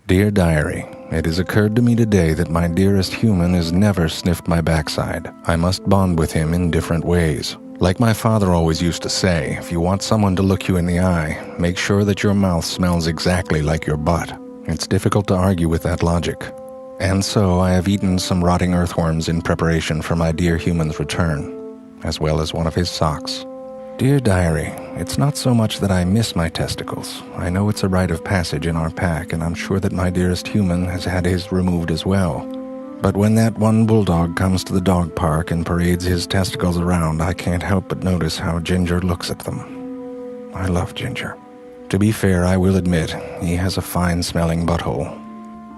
Dear Diary, it has occurred to me today that my dearest human has never sniffed my backside. I must bond with him in different ways. Like my father always used to say, if you want someone to look you in the eye, make sure that your mouth smells exactly like your butt. It's difficult to argue with that logic. And so I have eaten some rotting earthworms in preparation for my dear human's return, as well as one of his socks. Dear Diary, it's not so much that I miss my testicles. I know it's a rite of passage in our pack, and I'm sure that my dearest human has had his removed as well. But when that one bulldog comes to the dog park and parades his testicles around, I can't help but notice how Ginger looks at them. I love Ginger. To be fair, I will admit, he has a fine-smelling butthole.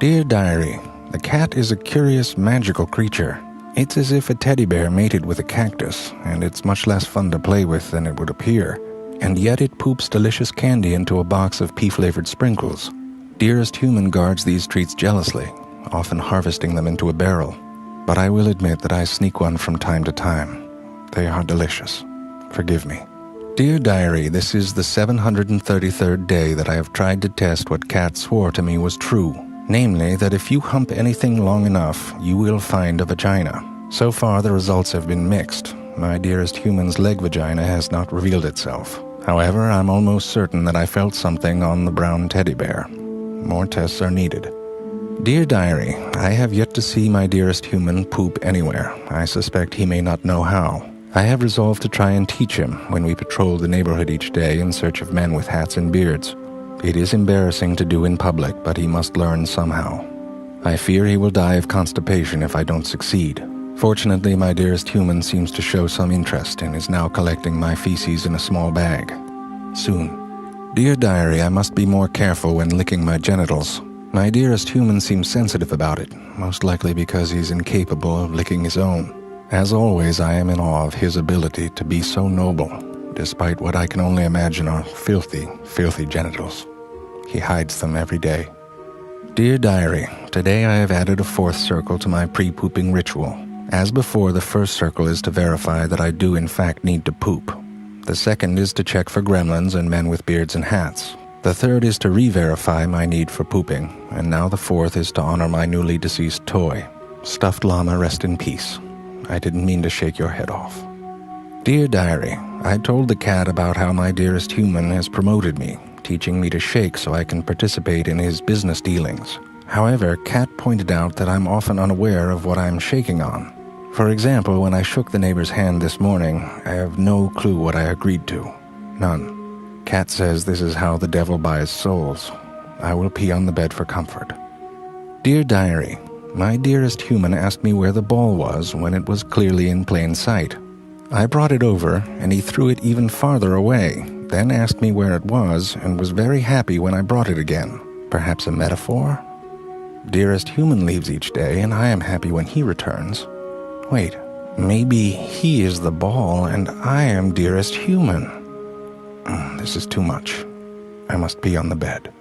Dear Diary, the cat is a curious, magical creature. It's as if a teddy bear mated with a cactus, and it's much less fun to play with than it would appear. And yet it poops delicious candy into a box of pea-flavored sprinkles. Dearest Human guards these treats jealously, often harvesting them into a barrel. But I will admit that I sneak one from time to time. They are delicious. Forgive me. Dear Diary, this is the 733rd day that I have tried to test what Kat swore to me was true. Namely, that if you hump anything long enough, you will find a vagina. So far, the results have been mixed. My dearest human's leg vagina has not revealed itself. However, I'm almost certain that I felt something on the brown teddy bear. More tests are needed. Dear Diary, I have yet to see my dearest human poop anywhere. I suspect he may not know how. I have resolved to try and teach him when we patrol the neighborhood each day in search of men with hats and beards. It is embarrassing to do in public, but he must learn somehow. I fear he will die of constipation if I don't succeed. Fortunately, my dearest human seems to show some interest and is now collecting my feces in a small bag. Soon. Dear Diary, I must be more careful when licking my genitals. My dearest human seems sensitive about it, most likely because he's incapable of licking his own. As always, I am in awe of his ability to be so noble, despite what I can only imagine are filthy, filthy genitals. He hides them every day. Dear Diary, today I have added a fourth circle to my pre-pooping ritual. As before, the first circle is to verify that I do in fact need to poop. The second is to check for gremlins and men with beards and hats. The third is to re-verify my need for pooping. And now the fourth is to honor my newly deceased toy. Stuffed llama, rest in peace. I didn't mean to shake your head off. Dear Diary, I told the cat about how my dearest human has promoted me, teaching me to shake so I can participate in his business dealings. However, Kat pointed out that I'm often unaware of what I'm shaking on. For example, when I shook the neighbor's hand this morning, I have no clue what I agreed to. None. Kat says this is how the devil buys souls. I will pee on the bed for comfort. Dear Diary, my dearest human asked me where the ball was when it was clearly in plain sight. I brought it over, and he threw it even farther away, then asked me where it was, and was very happy when I brought it again. Perhaps a metaphor? Dearest human leaves each day, and I am happy when he returns. Wait, maybe he is the ball, and I am dearest human. This is too much. I must pee on the bed.